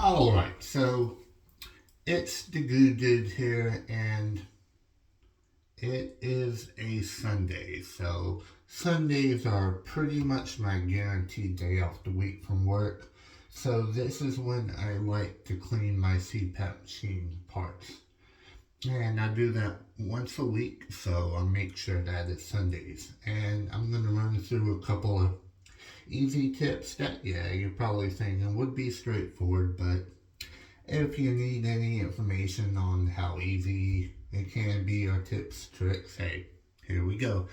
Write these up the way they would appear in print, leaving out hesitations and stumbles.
Alright, so it's the good dude here, and it is a Sunday. So Sundays are pretty much my guaranteed day off the week from work. So this is when I like to clean my CPAP machine parts. And I do that once a week, so I'll make sure that it's Sundays. And I'm going to run through a couple of easy tips that, yeah, you're probably thinking would be straightforward, but if you need any information on how easy it can be or tips, tricks, hey, here we go.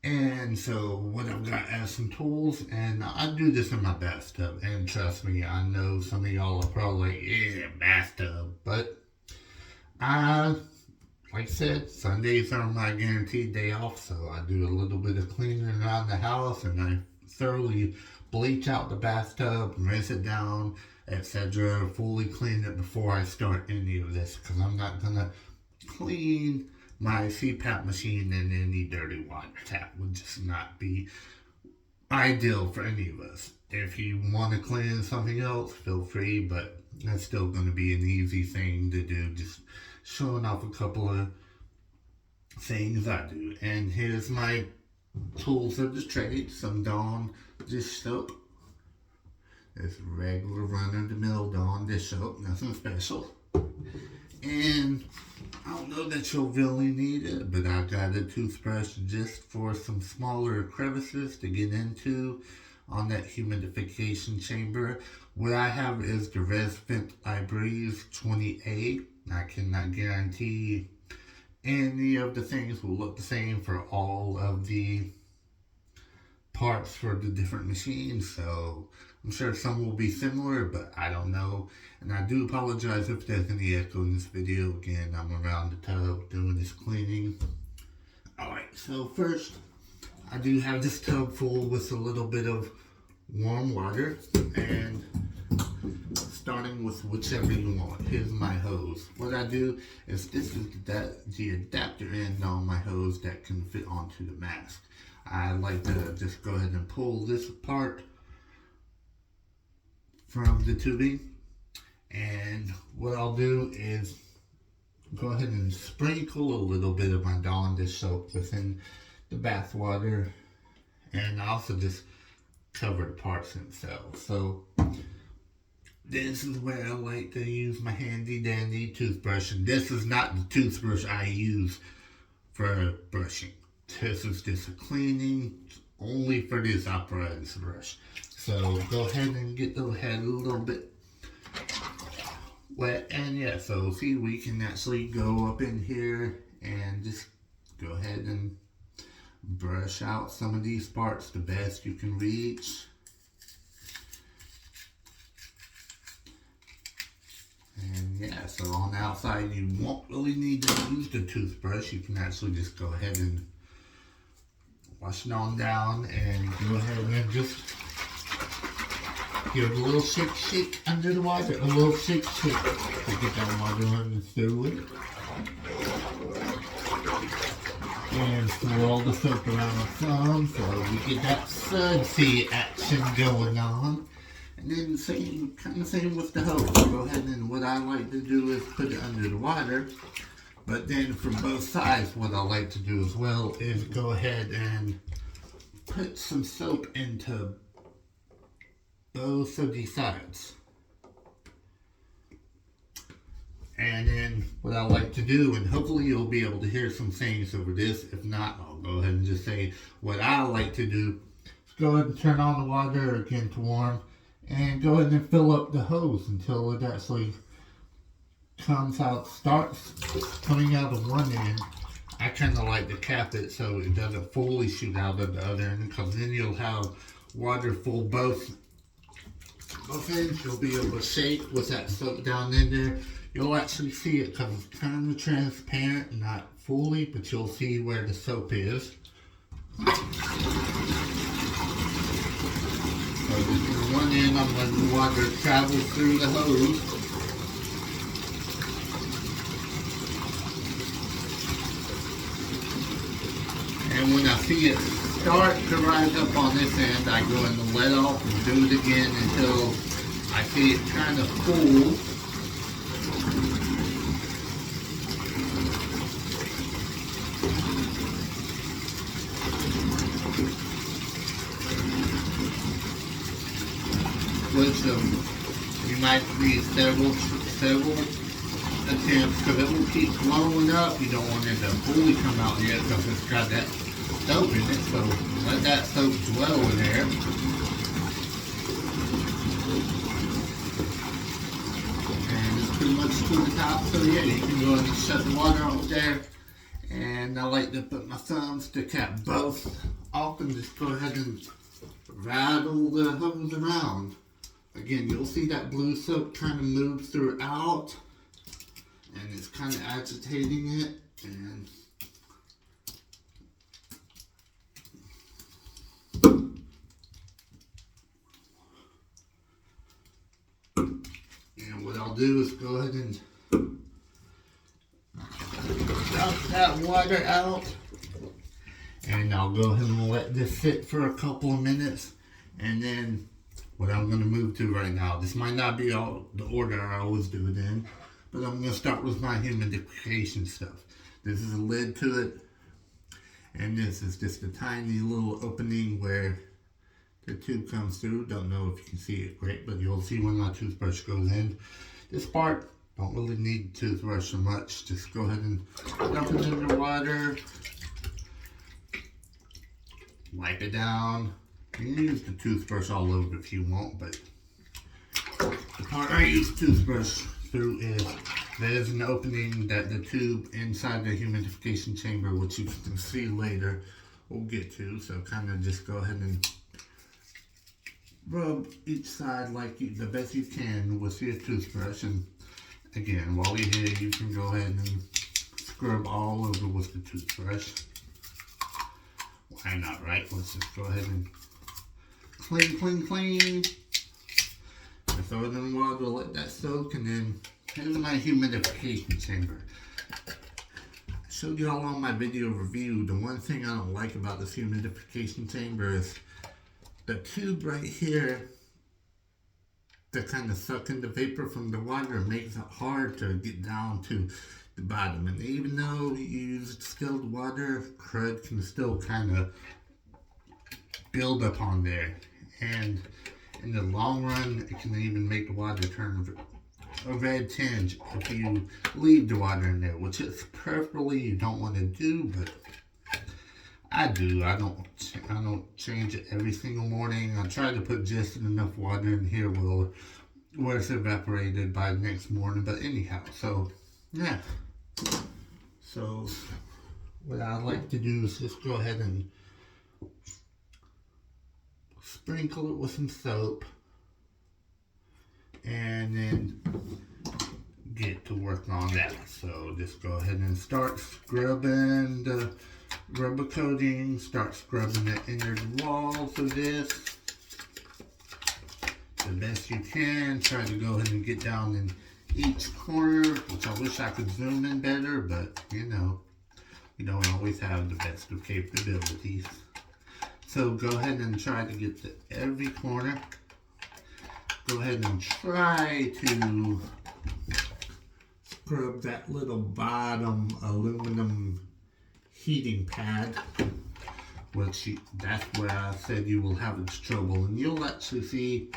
And so what I've got as some tools, and I do this in my bathtub, and trust me, I know some of y'all are probably like, yeah, bathtub, but I, like I said, Sundays are my guaranteed day off, so I do a little bit of cleaning around the house, and I thoroughly bleach out the bathtub, rinse it down, etc. Fully clean it before I start any of this, because I'm not going to clean my CPAP machine in any dirty water. That would just not be ideal for any of us. If you want to clean something else, feel free, but that's still going to be an easy thing to do, just showing off a couple of things I do. And here's my tools of the trade. Some Dawn dish soap. It's regular run-of-the-mill Dawn dish soap, nothing special. And I don't know that you'll really need it, but I got a toothbrush just for some smaller crevices to get into on that humidification chamber. What I have is the Resvent I Breathe 20A. I cannot guarantee any of the things will look the same for all of the parts for the different machines, so I'm sure some will be similar, but I don't know. And I do apologize if there's any echo in this video. Again, I'm around the tub doing this cleaning. Alright, so first, I do have this tub full with a little bit of warm water, and starting with whichever you want. Here's my hose. What I do is this is the adapter end on my hose that can fit onto the mask. I like to just go ahead and pull this apart from the tubing, and what I'll do is go ahead and sprinkle a little bit of my Dawn dish soap within the bath water, and also just cover the parts themselves. So this is where I like to use my handy dandy toothbrush, and this is not the toothbrush I use for brushing. This is just a cleaning only for this apparatus brush. So go ahead and get the head a little bit wet, and yeah, so see, we can actually go up in here and just go ahead and brush out some of these parts the best you can reach. And yeah, so on the outside you won't really need to use the toothbrush. You can actually just go ahead and wash it on down, and go ahead and just give it a little shake under the water. A little shake to get that water running through it. And swirl the soap around some so we get that sudsy action going on. And then kind of same with the hose. Go ahead, and what I like to do is put it under the water. But then from both sides, what I like to do as well is go ahead and put some soap into both of these sides. And then what I like to do, and hopefully you'll be able to hear some things over this. If not, I'll go ahead and just say what I like to do is go ahead and turn on the water again to warm, and go ahead and fill up the hose until it actually starts coming out of one end. I kind of like to cap it so it doesn't fully shoot out of the other end, because then you'll have water full both ends. You'll be able to shake with that soap down in there. You'll actually see it because it's kind of transparent, not fully, but you'll see where the soap is. So just from one end, I'm letting the water travel through the hose. And when I see it start to rise up on this end, I go and let off and do it again until I see it kind of full. Which you might need several attempts because it will keep blowing up. You don't want it to fully come out yet because it's got that soap in it. So let that soap dwell in there. And it's pretty much to the top. So yeah, you can go ahead and shut the water off there. And I like to put my thumbs to cap both off and just go ahead and rattle the hose around. Again, you'll see that blue soap kind of move throughout, and it's kind of agitating it, and what I'll do is go ahead and dump that water out, and I'll go ahead and let this sit for a couple of minutes, and then what I'm going to move to right now. This might not be all the order I always do it in, but I'm going to start with my humidification stuff. This is a lid to it, and this is just a tiny little opening where the tube comes through. Don't know if you can see it great, but you'll see when my toothbrush goes in. This part, don't really need the toothbrush so much. Just go ahead and dump it in the water, wipe it down. You can use the toothbrush all over if you want, but the part I use toothbrush through is there's an opening that the tube inside the humidification chamber, which you can see later, we'll get to. So kind of just go ahead and rub each side like the best you can with your toothbrush. And again, while you're here, you can go ahead and scrub all over with the toothbrush. Why not, right? Let's just go ahead and clean. I throw it in the water, let that soak, and then here's my humidification chamber. I showed you all on my video review. The one thing I don't like about this humidification chamber is the tube right here that kind of suck in the vapor from the water makes it hard to get down to the bottom. And even though you use distilled water, crud can still kind of build up on there. And in the long run, it can even make the water turn a red tinge if you leave the water in there, which is preferably you don't want to do, but I do. I don't change it every single morning. I try to put just enough water in here where it's evaporated by the next morning. But anyhow, so yeah. So what I like to do is just go ahead and sprinkle it with some soap, and then get to work on that. So just go ahead and start scrubbing the rubber coating, start scrubbing the inner walls of this the best you can. Try to go ahead and get down in each corner, which I wish I could zoom in better, but you know, you don't always have the best of capabilities. So go ahead and try to get to every corner. Go ahead and try to scrub that little bottom aluminum heating pad, that's where I said you will have its trouble. And you'll actually see,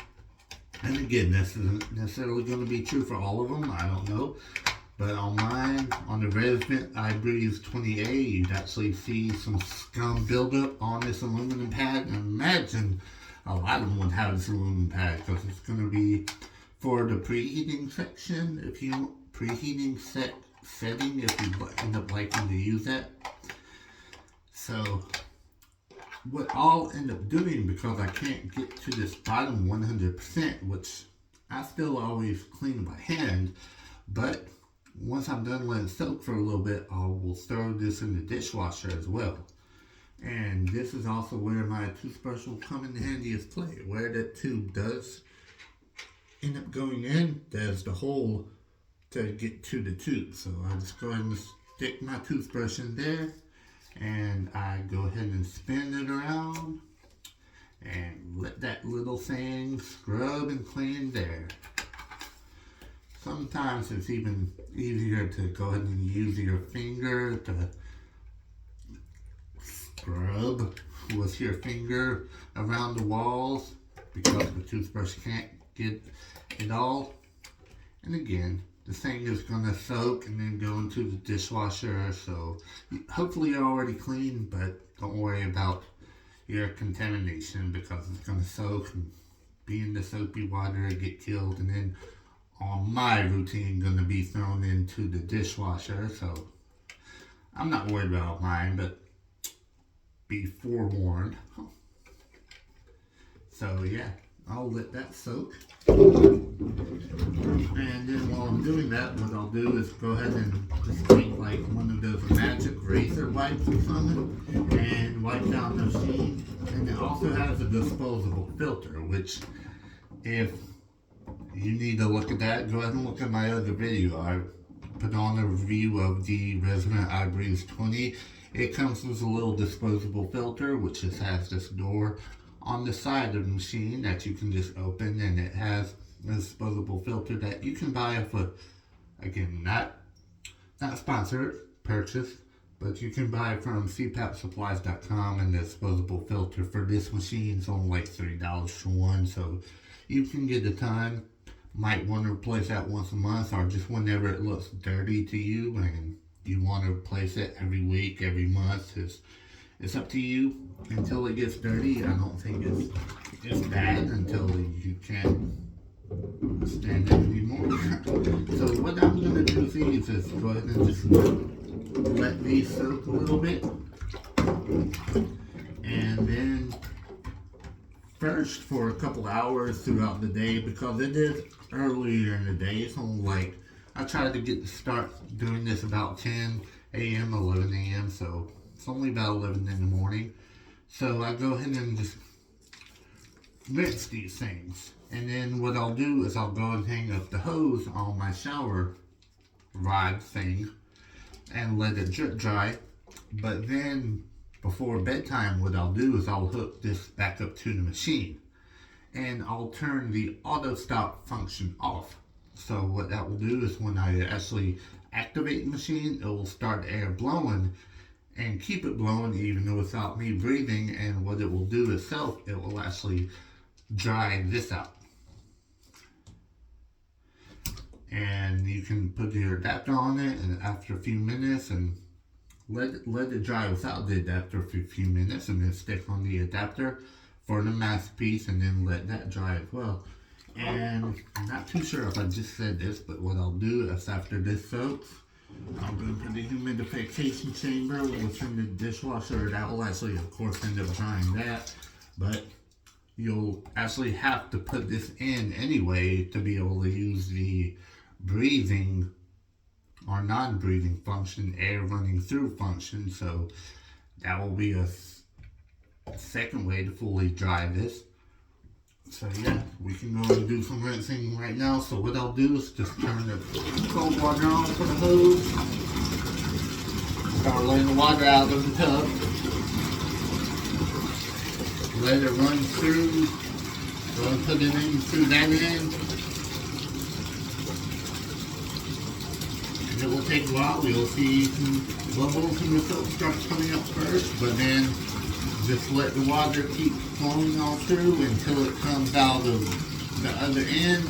and again, this isn't necessarily going to be true for all of them, I don't know. But on mine, on the Resvent iBreeze 20A, you'd actually see some scum buildup on this aluminum pad. And imagine a lot of them would have this aluminum pad because it's going to be for the preheating section. If you preheating setting, if you end up liking to use that. So what I'll end up doing, because I can't get to this bottom 100%, which I still always clean by hand, but once I'm done letting it soak for a little bit, I will throw this in the dishwasher as well. And this is also where my toothbrush will come in handiest play. Where that tube does end up going in, there's the hole to get to the tube. So I just go ahead and stick my toothbrush in there, and I go ahead and spin it around, and let that little thing scrub and clean there. Sometimes it's even easier to go ahead and use your finger to scrub with your finger around the walls because the toothbrush can't get it all. And again, the thing is going to soak and then go into the dishwasher, so hopefully you're already clean, but don't worry about your contamination because it's going to soak and be in the soapy water, get killed, and then on my routine going to be thrown into the dishwasher. So I'm not worried about mine, but be forewarned. So yeah, I'll let that soak. And then while I'm doing that, what I'll do is go ahead and just take like one of those magic razor wipes or something and wipe down the machine. And it also has a disposable filter, which if you need to look at that, go ahead and look at my other video. I put on a review of the Resident iBreeze 20. It comes with a little disposable filter, which just has this door on the side of the machine that you can just open, and it has a disposable filter that you can buy off of, again, not sponsored, purchase, but you can buy from CPAPsupplies.com, and the disposable filter for this machine is only like $3 for one, so you can get a ton. Might want to replace that once a month or just whenever it looks dirty to you and you want to replace it every week, every month. It's up to you until it gets dirty. I don't think it's bad until you can't stand it anymore. So what I'm going to do with these is go ahead and just let these soak a little bit. And then first for a couple hours throughout the day, because it is earlier in the day. It's only like, I tried to start doing this about 10 a.m., 11 a.m., so it's only about 11 in the morning. So I go ahead and just rinse these things. And then what I'll do is I'll go and hang up the hose on my shower rod thing and let it drip dry. But then before bedtime, what I'll do is I'll hook this back up to the machine and I'll turn the auto stop function off. So what that will do is when I actually activate the machine, it will start the air blowing and keep it blowing even without me breathing. And what it will do itself, it will actually dry this out. And you can put your adapter on it, and after a few minutes, and let it dry without the adapter for a few minutes, and then stick on the adapter for the mouthpiece, and then let that dry as well. And I'm not too sure if I just said this, but what I'll do is after this soaks, I'm going to put the humidification chamber within the dishwasher. That will actually, of course, end up drying that, but you'll actually have to put this in anyway to be able to use the breathing or non-breathing function, air running through function. So that will be a second way to fully dry this. So yeah, we can go and do some rinsing right now. So what I'll do is just turn the cold water on for the hose. Start letting the water out of the tub. Let it run through. Go and put it in through that end. And it will take a while. You'll see some bubbles in the soap start coming up first, but then just let the water keep flowing all through until it comes out of the other end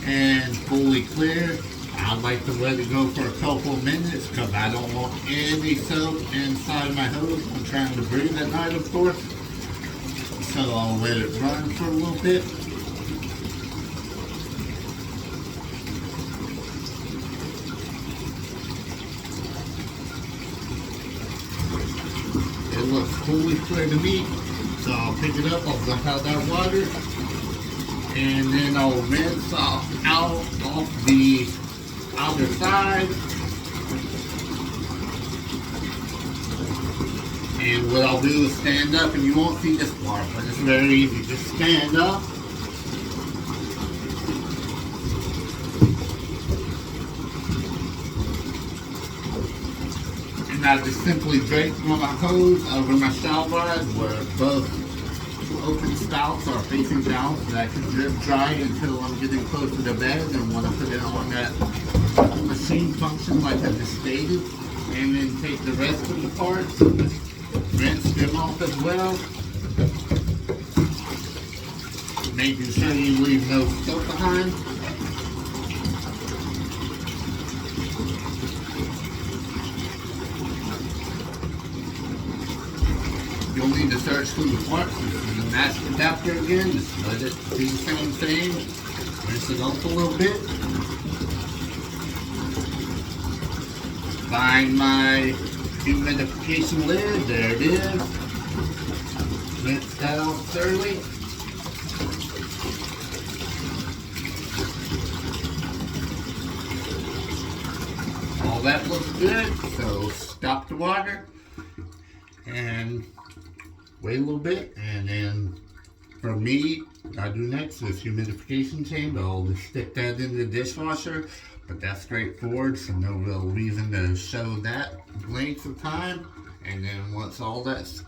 and fully clear. I like to let it go for a couple of minutes because I don't want any soap inside my hose. I'm trying to breathe at night, of course. So I'll let it run for a little bit. It looks fully clear to me, so I'll pick it up, I'll dump out that water, and then I'll rinse off the outer side. And what I'll do is stand up, and you won't see this part, but it's very easy. Just stand up. And I just simply drape my hose over my shower rod where both open spouts are facing down so that I can drip dry until I'm getting close to the bed and want to put it on that machine function like I just stated. And then take the rest of the parts, rinse them off as well. Making sure you leave no soap behind. You'll need to search through the parts. This is the mask adapter again. Just let it do the same thing. Rinse it off a little bit. Find my humidification lid. There it is. Rinse that off thoroughly. All that looks good. So stop the water and wait a little bit, and then for me, what I do next is humidification chamber. I'll just stick that in the dishwasher, but that's straightforward, so no real reason to show that length of time. And then once all that's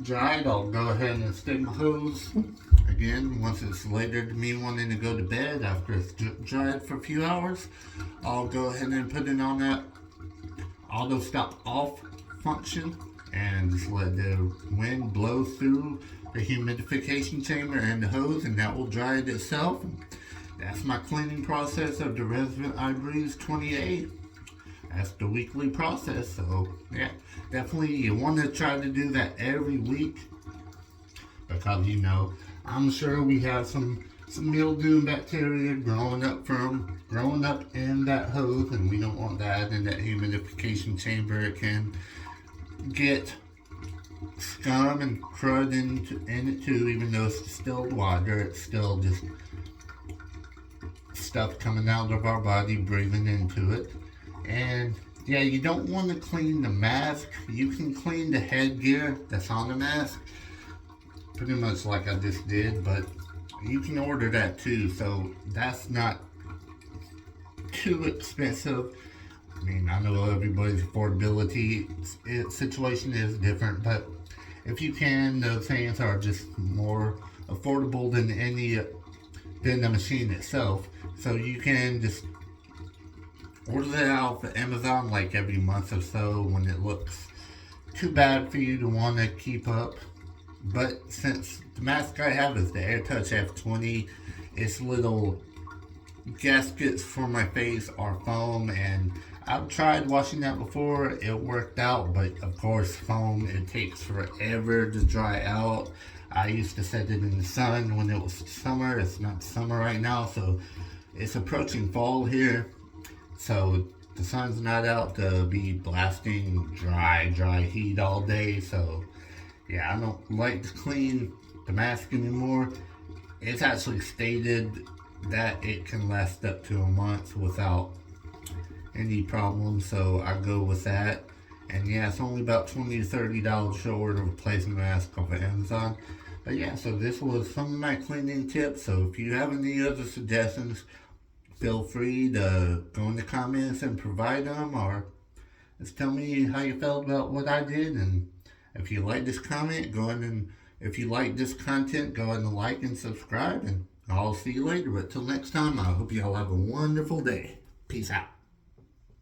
dried, I'll go ahead and stick my hose again. Once it's later to me wanting to go to bed after it's dried for a few hours, I'll go ahead and put it on that auto stop off function and just let the wind blow through the humidification chamber and the hose, and that will dry it itself. That's my cleaning process of the Resident iBreeze 28. That's the weekly process. So yeah, definitely you want to try to do that every week, because you know, I'm sure we have some mildew and bacteria growing up in that hose, and we don't want that in that humidification chamber. It can get scum and crud in it too. Even though it's distilled water, it's still just stuff coming out of our body, breathing into it. And yeah, you don't want to clean the mask. You can clean the headgear that's on the mask, pretty much like I just did, but you can order that too, so that's not too expensive. I mean, I know everybody's affordability situation is different, but if you can, those things are just more affordable than the machine itself. So you can just order that out for Amazon like every month or so when it looks too bad for you to want to keep up. But since the mask I have is the AirTouch F20, its little gaskets for my face are foam, and I've tried washing that before. It worked out, but of course foam, it takes forever to dry out. I used to set it in the sun when it was summer. It's not summer right now, so it's approaching fall here, so the sun's not out to be blasting dry heat all day. So yeah, I don't like to clean the mask anymore. It's actually stated that it can last up to a month without any problems, so I go with that. And yeah, it's only about $20 to $30 short of replacing the mask off of Amazon. But yeah, so this was some of my cleaning tips. So if you have any other suggestions, feel free to go in the comments and provide them, or just tell me how you felt about what I did. And if you like this comment, go ahead and, if you like this content, go ahead and like and subscribe, and I'll see you later. But till next time, I hope you all have a wonderful day. Peace out.